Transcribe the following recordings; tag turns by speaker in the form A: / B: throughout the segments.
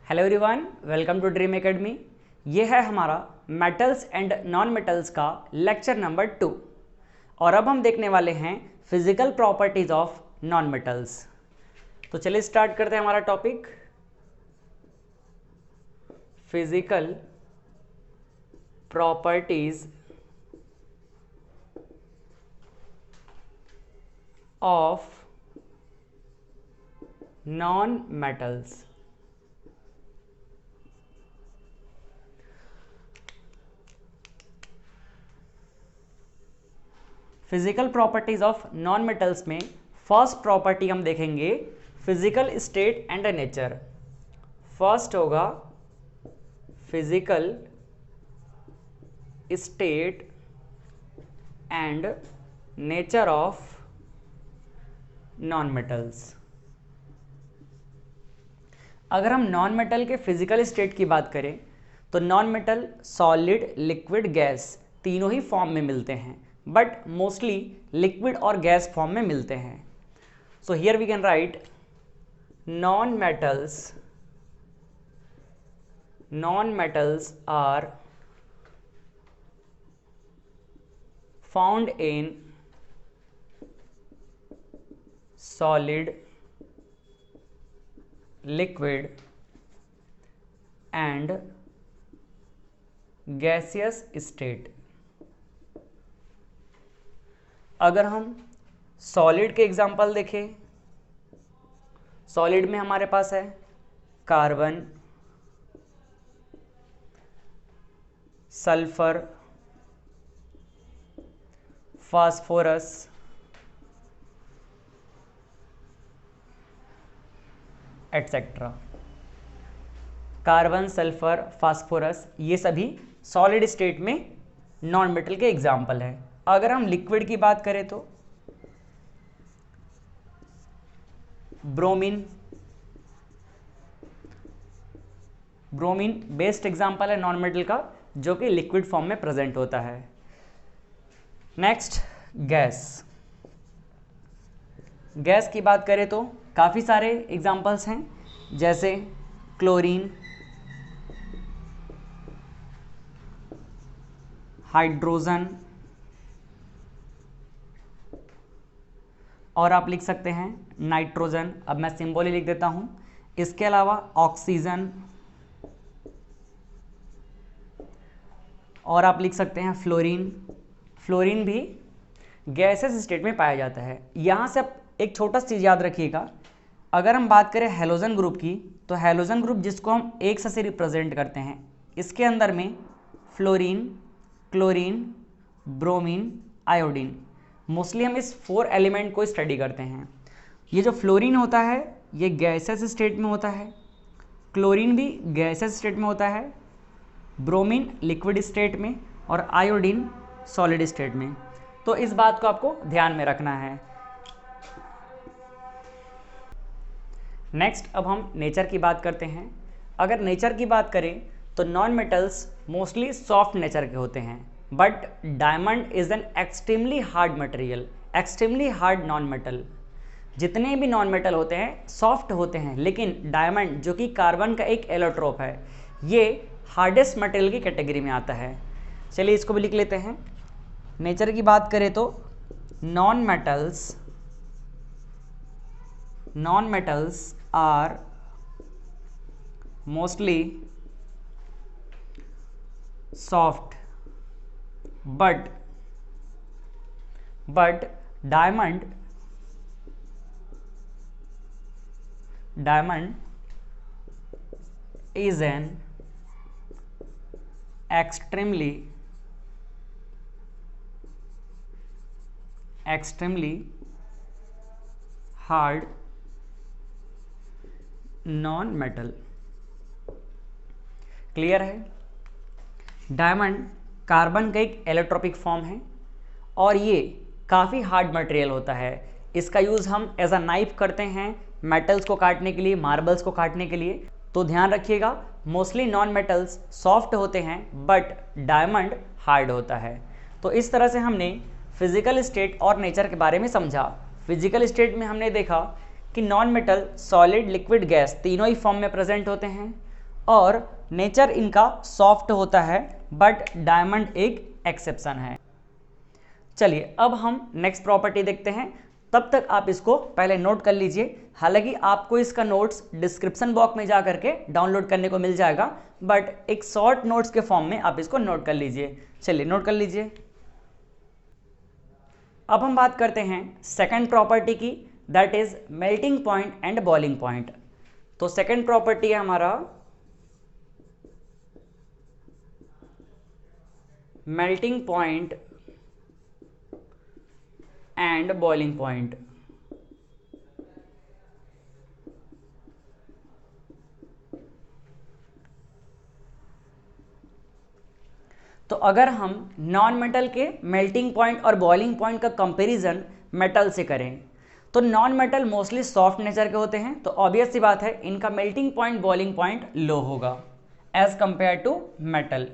A: Hello everyone, welcome to Dream Academy. ये है हमारा मेटल्स एंड नॉन मेटल्स का लेक्चर नंबर 2 और अब हम देखने वाले हैं physical properties of non metals. तो चलिए स्टार्ट करते हैं हमारा topic, physical properties of non metals. Physical properties of non metals में फर्स्ट प्रॉपर्टी हम देखेंगे physical state and nature. First होगा physical state and nature of non metals. अगर हम नॉन मेटल के फिजिकल स्टेट की बात करें तो non metal solid, liquid, gas तीनों ही फॉर्म में मिलते हैं, बट मोस्टली लिक्विड और गैस फॉर्म में मिलते हैं। So here we can write non metals are found in solid, liquid and gaseous state. अगर हम सॉलिड के एग्जांपल देखें, सॉलिड में हमारे पास है carbon, sulphur, phosphorus, etcetera. Carbon, sulphur, phosphorus ये सभी सॉलिड स्टेट में नॉन मेटल के एग्जाम्पल हैं। अगर हम लिक्विड की बात करें तो ब्रोमीन बेस्ट एग्जाम्पल है नॉन मेटल का, जो कि लिक्विड फॉर्म में प्रेजेंट होता है। नेक्स्ट गैस की बात करें तो काफ़ी सारे एग्जाम्पल्स हैं, जैसे क्लोरीन, हाइड्रोजन, और आप लिख सकते हैं नाइट्रोजन। अब मैं सिंबल ही लिख देता हूं। इसके अलावा ऑक्सीजन, और आप लिख सकते हैं फ्लोरीन भी गैसेस स्टेट में पाया जाता है। यहां से आप एक छोटा सा चीज़ याद रखिएगा, अगर हम बात करें हैलोजन ग्रुप की, तो हैलोजन ग्रुप जिसको हम एक से रिप्रेजेंट करते हैं, इसके अंदर में fluorine, chlorine, bromine, iodine, mostly हम इस 4 एलिमेंट को स्टडी करते हैं। ये जो फ्लोरीन होता है ये गैसेस स्टेट में होता है, क्लोरीन भी गैसेस स्टेट में होता है, ब्रोमीन लिक्विड स्टेट में और आयोडीन सॉलिड स्टेट में। तो इस बात को आपको ध्यान में रखना है। नेक्स्ट अब हम नेचर की बात करते हैं। अगर नेचर की बात करें तो non metals mostly soft nature के होते हैं, but diamond is an extremely hard material, extremely hard non metal. जितने भी नॉन मेटल होते हैं सॉफ्ट होते हैं, लेकिन डायमंड जो कि कार्बन का एक एलोट्रोप है, ये हार्डेस्ट मटेरियल की कैटेगरी में आता है। चलिए इसको भी लिख लेते हैं। नेचर की बात करें तो non metals are mostly soft, but diamond is an extremely hard non metal. Clear है? डायमंड कार्बन का एक एलोट्रोपिक फॉर्म है और ये काफ़ी हार्ड मटेरियल होता है। इसका यूज़ हम एज अ नाइफ करते हैं मेटल्स को काटने के लिए, मार्बल्स को काटने के लिए। तो ध्यान रखिएगा, मोस्टली नॉन मेटल्स सॉफ्ट होते हैं बट डायमंड हार्ड होता है। तो इस तरह से हमने फिजिकल स्टेट और नेचर के बारे में समझा। फिजिकल स्टेट में हमने देखा कि non metal solid, liquid, gas तीनों ही फॉर्म में प्रेजेंट होते हैं। और नेचर इनका सॉफ्ट होता है, बट डायमंड एक एक्सेप्शन है। चलिए अब हम नेक्स्ट प्रॉपर्टी देखते हैं, तब तक आप इसको पहले नोट कर लीजिए। हालांकि आपको इसका नोट्स डिस्क्रिप्शन बॉक्स में जा करके डाउनलोड करने को मिल जाएगा, बट एक शॉर्ट नोट्स के फॉर्म में आप इसको नोट कर लीजिए। चलिए नोट कर लीजिए। अब हम बात करते हैं सेकंड प्रॉपर्टी की, that is melting point and boiling point. तो सेकंड प्रॉपर्टी है हमारा melting point and boiling point. तो अगर हम नॉन मेटल के मेल्टिंग पॉइंट और बॉइलिंग पॉइंट का कंपैरिजन मेटल से करें, तो non metal mostly soft nature के होते हैं, तो ऑब्वियस सी बात है इनका melting point boiling point low होगा as compare to metal.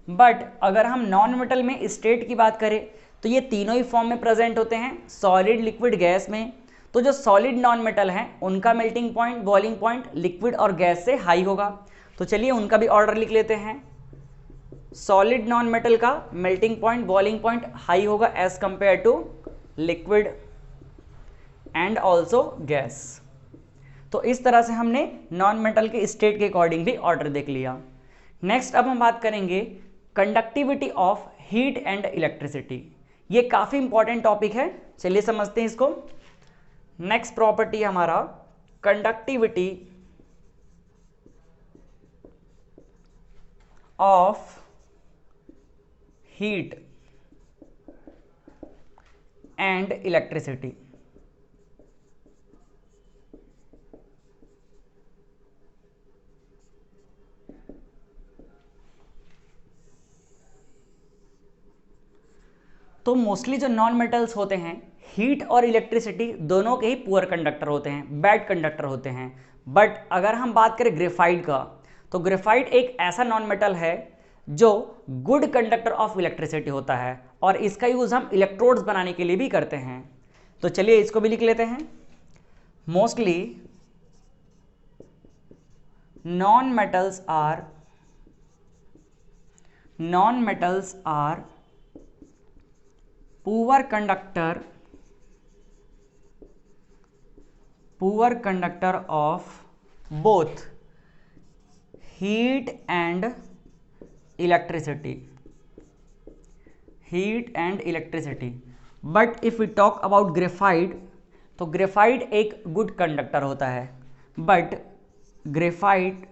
A: But अगर हम नॉन मेटल में स्टेट की बात करें तो ये तीनों ही फॉर्म में प्रेजेंट होते हैं, सॉलिड लिक्विड गैस में। तो जो सॉलिड नॉन मेटल हैं उनका melting point boiling point liquid और गैस से हाई होगा। तो चलिए उनका भी ऑर्डर लिख लेते हैं। सॉलिड नॉन मेटल का melting point boiling point high होगा as compare to liquid and also gas. तो इस तरह से हमने नॉन मेटल के स्टेट के अकॉर्डिंग भी ऑर्डर देख लिया। नेक्स्ट अब हम बात करेंगे conductivity of heat and electricity. ये काफ़ी इंपॉर्टेंट टॉपिक है, चलिए समझते हैं इसको। नेक्स्ट प्रॉपर्टी हमारा conductivity of heat and electricity. तो मोस्टली जो नॉन मेटल्स होते हैं हीट और इलेक्ट्रिसिटी दोनों के ही पुअर कंडक्टर होते हैं, बैड कंडक्टर होते हैं। बट अगर हम बात करें ग्रेफाइट का, तो ग्रेफाइट एक ऐसा नॉन मेटल है जो गुड कंडक्टर ऑफ इलेक्ट्रिसिटी होता है, और इसका यूज हम इलेक्ट्रोड्स बनाने के लिए भी करते हैं। तो चलिए इसको भी लिख लेते हैं। Mostly non metals are poor conductor of both heat and electricity. But if we talk about graphite, तो ग्रेफाइट एक गुड कंडक्टर होता है, but graphite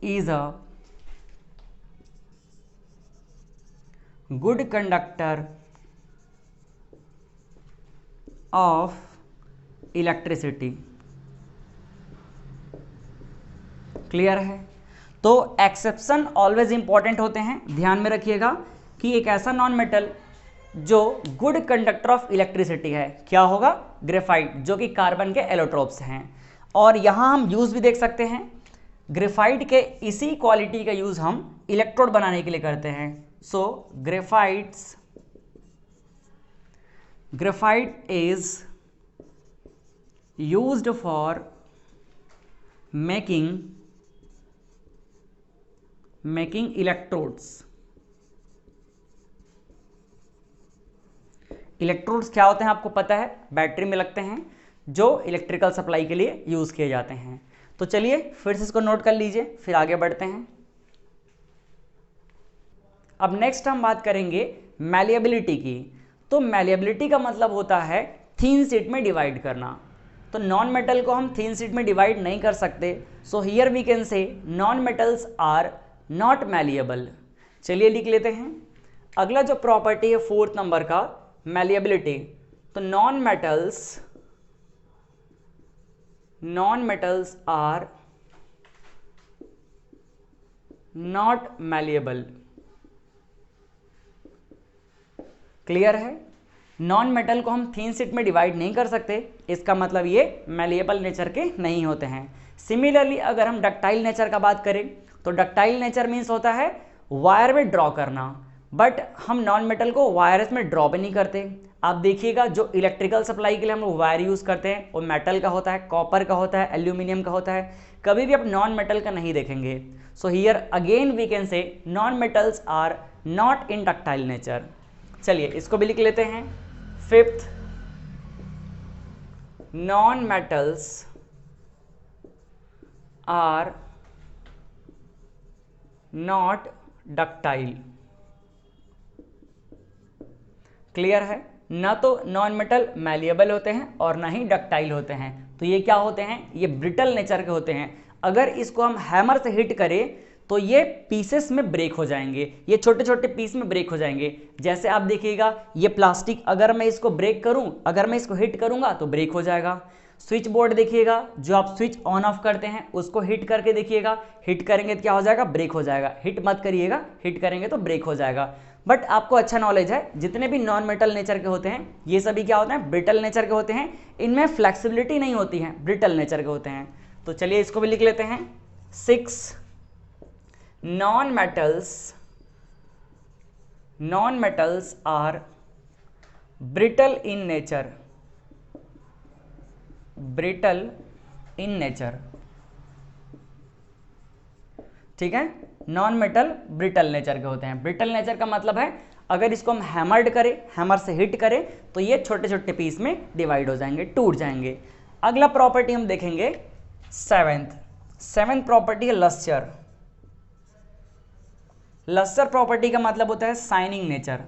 A: is a good conductor of electricity। Clear है? तो एक्सेप्शन ऑलवेज इंपॉर्टेंट होते हैं, ध्यान में रखिएगा कि एक ऐसा नॉन मेटल जो गुड कंडक्टर ऑफ इलेक्ट्रिसिटी है क्या होगा? ग्रेफाइट, जो कि कार्बन के एलोट्रोप्स हैं। और यहां हम यूज भी देख सकते हैं, ग्रेफाइट के इसी क्वालिटी का यूज हम इलेक्ट्रोड बनाने के लिए करते हैं। So graphite is used for making electrodes। Electrodes क्या होते हैं आपको पता है, बैटरी में लगते हैं जो इलेक्ट्रिकल सप्लाई के लिए यूज किए जाते हैं। तो चलिए फिर से इसको नोट कर लीजिए, फिर आगे बढ़ते हैं। अब नेक्स्ट हम बात करेंगे मैलिएबिलिटी की। तो मैलिएबिलिटी का मतलब होता है थिन शीट में डिवाइड करना। तो नॉन मेटल को हम थिन शीट में डिवाइड नहीं कर सकते, so here we can say non metals are not malleable. चलिए लिख लेते हैं। अगला जो प्रॉपर्टी है फोर्थ नंबर का, मैलिएबिलिटी। तो non metals are not malleable. Clear है? नॉन मेटल को हम थिन शीट में डिवाइड नहीं कर सकते, इसका मतलब ये मैलिएबल नेचर के नहीं होते हैं। सिमिलरली अगर हम डक्टाइल नेचर का बात करें, तो डक्टाइल नेचर मीन्स होता है वायर में ड्रॉ करना, बट हम नॉन मेटल को वायरस में ड्रॉ भी नहीं करते। आप देखिएगा जो इलेक्ट्रिकल सप्लाई के लिए हम लोग वायर यूज़ करते हैं वो मेटल का होता है, कॉपर का होता है, एल्यूमिनियम का होता है, कभी भी आप नॉन मेटल का नहीं देखेंगे। So here again we can say non metals are not in ductile nature. चलिए इसको भी लिख लेते हैं। Fifth, non metals are not ductile. Clear है, ना तो नॉन मेटल मैलिएबल होते हैं और ना ही डक्टाइल होते हैं, तो ये क्या होते हैं, ये ब्रिटल नेचर के होते हैं। अगर इसको हम हैमर से हिट करें तो ये पीसेस में ब्रेक हो जाएंगे, ये छोटे छोटे पीस में ब्रेक हो जाएंगे। जैसे आप देखिएगा ये प्लास्टिक, अगर मैं इसको ब्रेक करूं, अगर मैं इसको हिट करूंगा तो ब्रेक हो जाएगा। स्विच बोर्ड देखिएगा, जो आप स्विच ऑन ऑफ करते हैं उसको हिट करके देखिएगा, हिट करेंगे तो क्या हो जाएगा, ब्रेक हो जाएगा। हिट मत करिएगा, हिट करेंगे तो ब्रेक हो जाएगा। बट आपको अच्छा नॉलेज है, जितने भी नॉन मेटल नेचर के होते हैं ये सभी क्या होते हैं, ब्रिटल नेचर के होते हैं, इनमें फ्लेक्सिबिलिटी नहीं होती है, ब्रिटल नेचर के होते हैं। तो चलिए इसको भी लिख लेते हैं। 6, non metals are brittle in nature, brittle in nature. ठीक है, नॉन मेटल ब्रिटल नेचर के होते हैं। ब्रिटल नेचर का मतलब है अगर इसको हम हैमर्ड करें, हैमर से हिट करें तो ये छोटे छोटे पीस में डिवाइड हो जाएंगे, टूट जाएंगे। अगला प्रॉपर्टी हम देखेंगे सेवेंथ प्रॉपर्टी है लस्चर। लस्चर प्रॉपर्टी का मतलब होता है शाइनिंग नेचर।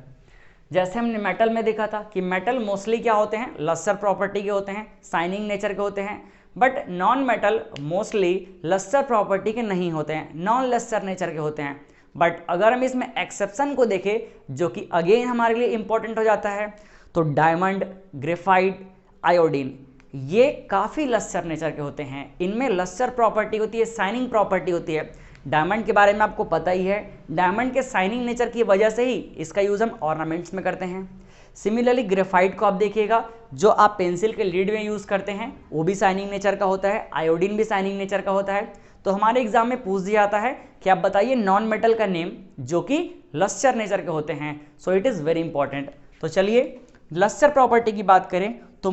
A: जैसे हमने मेटल में देखा था कि मेटल मोस्टली क्या होते हैं, लस्चर प्रॉपर्टी के होते हैं, शाइनिंग नेचर के होते हैं। But non metal mostly lustre property के नहीं होते हैं, नॉन लस्चर नेचर के होते हैं। बट अगर हम इसमें एक्सेप्शन को देखें, जो कि अगेन हमारे लिए इंपॉर्टेंट हो जाता है, तो डायमंड, ग्रेफाइट, आयोडीन, ये काफ़ी लस्चर नेचर के होते हैं। इनमें लस्चर प्रॉपर्टी होती है, शाइनिंग प्रॉपर्टी होती है। डायमंड के बारे में आपको पता ही है, डायमंड के शाइनिंग नेचर की वजह से ही इसका यूज़ हम ऑर्नामेंट्स में करते हैं। सिमिलरली ग्रेफाइट को आप देखिएगा, जो आप पेंसिल के लीड में यूज़ करते हैं वो भी शाइनिंग नेचर का होता है, आयोडीन भी शाइनिंग नेचर का होता है। तो हमारे एग्जाम में पूछ दिया जाता है कि आप बताइए नॉन मेटल का नेम जो कि लस्चर नेचर के होते हैं। So it is very important. तो चलिए लस्चर प्रॉपर्टी की बात करें तो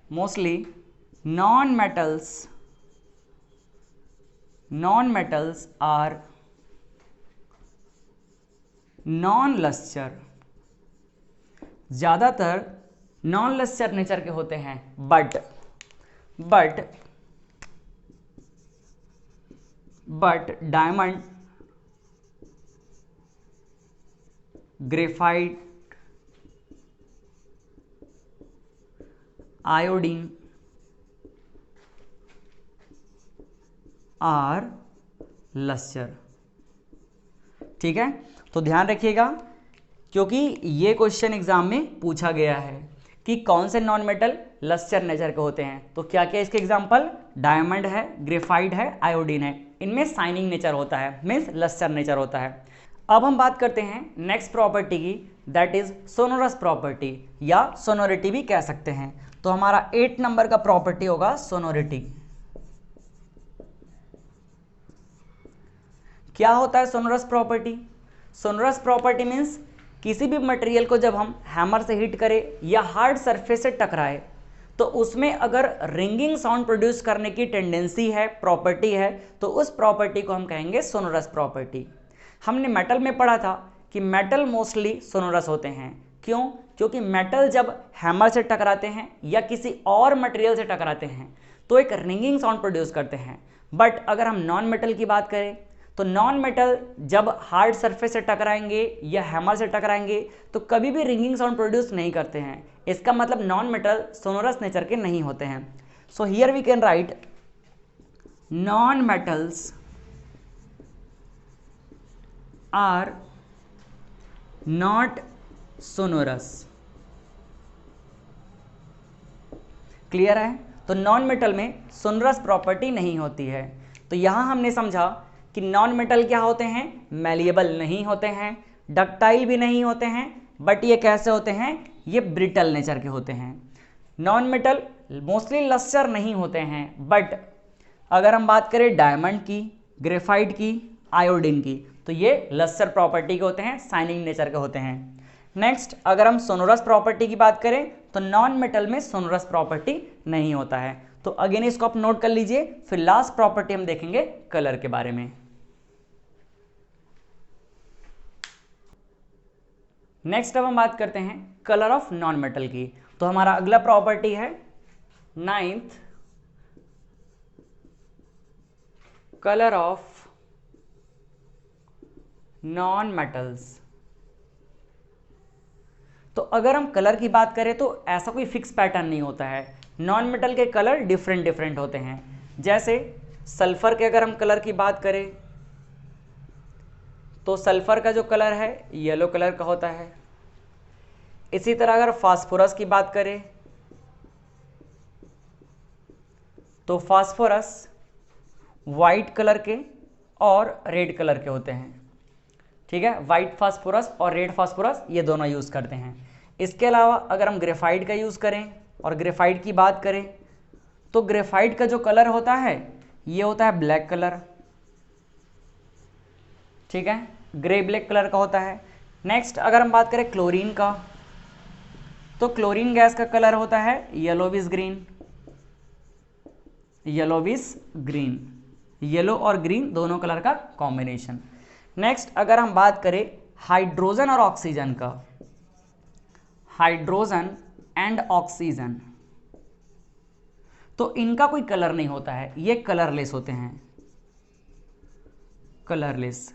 A: mostly non metals are non lustre, ज़्यादातर नॉन लस्चर नेचर के होते हैं। But diamond, graphite, iodine are lustre. ठीक है, तो ध्यान रखिएगा क्योंकि ये क्वेश्चन एग्जाम में पूछा गया है कि कौन से नॉन मेटल लस्चर नेचर के होते हैं। तो क्या क्या इसके एग्जाम्पल, डायमंड है, ग्रेफाइट है, आयोडीन है, इनमें शाइनिंग नेचर होता है, मीन्स लस्चर नेचर होता है। अब हम बात करते हैं नेक्स्ट प्रॉपर्टी की, दैट इज सोनोरस प्रॉपर्टी या सोनोरिटी भी कह सकते हैं। तो हमारा 8 नंबर का प्रॉपर्टी होगा सोनोरिटी। क्या होता है sonorous property? Sonorous property means किसी भी मटेरियल को जब हम हैमर से हिट करें या हार्ड सरफेस से टकराए तो उसमें अगर रिंगिंग साउंड प्रोड्यूस करने की टेंडेंसी है, प्रॉपर्टी है, तो उस प्रॉपर्टी को हम कहेंगे सोनोरस प्रॉपर्टी। हमने मेटल में पढ़ा था कि मेटल मोस्टली सोनोरस होते हैं। क्यों? क्योंकि मेटल जब हैमर से टकराते हैं या किसी और मटेरियल से टकराते हैं तो एक रिंगिंग साउंड प्रोड्यूस करते हैं। बट अगर हम नॉन मेटल की बात करें तो नॉन मेटल जब हार्ड सरफेस से टकराएंगे या हैमर से टकराएंगे तो कभी भी रिंगिंग साउंड प्रोड्यूस नहीं करते हैं। इसका मतलब नॉन मेटल सोनोरस नेचर के नहीं होते हैं। So here we can write non metals are not sonorous. Clear है? तो नॉन मेटल में सोनोरस प्रॉपर्टी नहीं होती है। तो यहां हमने समझा कि नॉन मेटल क्या होते हैं, मैलिएबल नहीं होते हैं, डक्टाइल भी नहीं होते हैं, बट ये कैसे होते हैं, ये ब्रिटल नेचर के होते हैं। नॉन मेटल मोस्टली लस्चर नहीं होते हैं। बट अगर हम बात करें डायमंड की, ग्रेफाइट की, आयोडीन की, तो तो ये लस्टर प्रॉपर्टी के होते हैं, शाइनिंग नेचर के होते हैं। नेक्स्ट अगर हम सोनोरस प्रॉपर्टी की बात करें तो नॉन मेटल में सोनोरस प्रॉपर्टी नहीं होता है। तो अगेन इसको आप नोट कर लीजिए। फिर लास्ट प्रॉपर्टी हम देखेंगे कलर के बारे में। नेक्स्ट अब हम बात करते हैं कलर ऑफ नॉन मेटल की। तो हमारा अगला प्रॉपर्टी है 9th colour of non metals. तो अगर हम कलर की बात करें तो ऐसा कोई फिक्स पैटर्न नहीं होता है। नॉन मेटल के कलर डिफरेंट डिफरेंट होते हैं। जैसे सल्फर के अगर हम कलर की बात करें तो सल्फर का जो कलर है येलो कलर का होता है। इसी तरह अगर फास्फोरस की बात करें तो फास्फोरस वाइट कलर के और रेड कलर के होते हैं। ठीक है, वाइट फास्फोरस और रेड फास्फोरस ये दोनों यूज़ करते हैं। इसके अलावा अगर हम ग्रेफाइट का यूज़ करें और ग्रेफाइट की बात करें तो ग्रेफाइट का जो कलर होता है ये होता है ब्लैक कलर। ठीक है, ग्रे ब्लैक कलर का होता है। नेक्स्ट अगर हम बात करें क्लोरीन का तो क्लोरीन गैस का कलर होता है yellowish green. Yellowish green, yellow और ग्रीन दोनों कलर का कॉम्बिनेशन। नेक्स्ट अगर हम बात करें हाइड्रोजन और ऑक्सीजन का, हाइड्रोजन एंड ऑक्सीजन, तो इनका कोई कलर नहीं होता है, ये कलरलेस होते हैं, कलरलेस।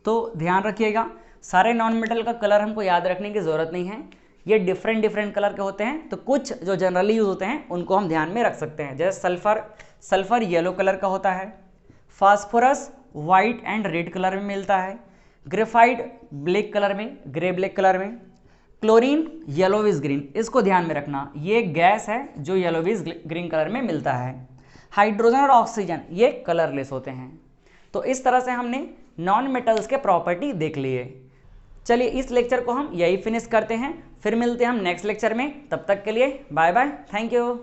A: तो ध्यान रखिएगा सारे नॉन मेटल का कलर हमको याद रखने की ज़रूरत नहीं है, ये डिफरेंट डिफरेंट कलर के होते हैं। तो कुछ जो जनरली यूज होते हैं उनको हम ध्यान में रख सकते हैं। जैसे सल्फर येलो कलर का होता है, phosphorus white and red colour में मिलता है, ग्रेफाइट ब्लैक कलर में, ग्रे ब्लैक कलर में, क्लोरीन येलोविश ग्रीन, इसको ध्यान में रखना, ये गैस है जो येलोविश ग्रीन कलर में मिलता है। हाइड्रोजन और ऑक्सीजन ये कलरलेस होते हैं। तो इस तरह से हमने नॉन मेटल्स के प्रॉपर्टी देख लिए। चलिए इस लेक्चर को हम यही फिनिश करते हैं, फिर मिलते हैं हम नेक्स्ट लेक्चर में। तब तक के लिए बाय बाय, थैंक यू।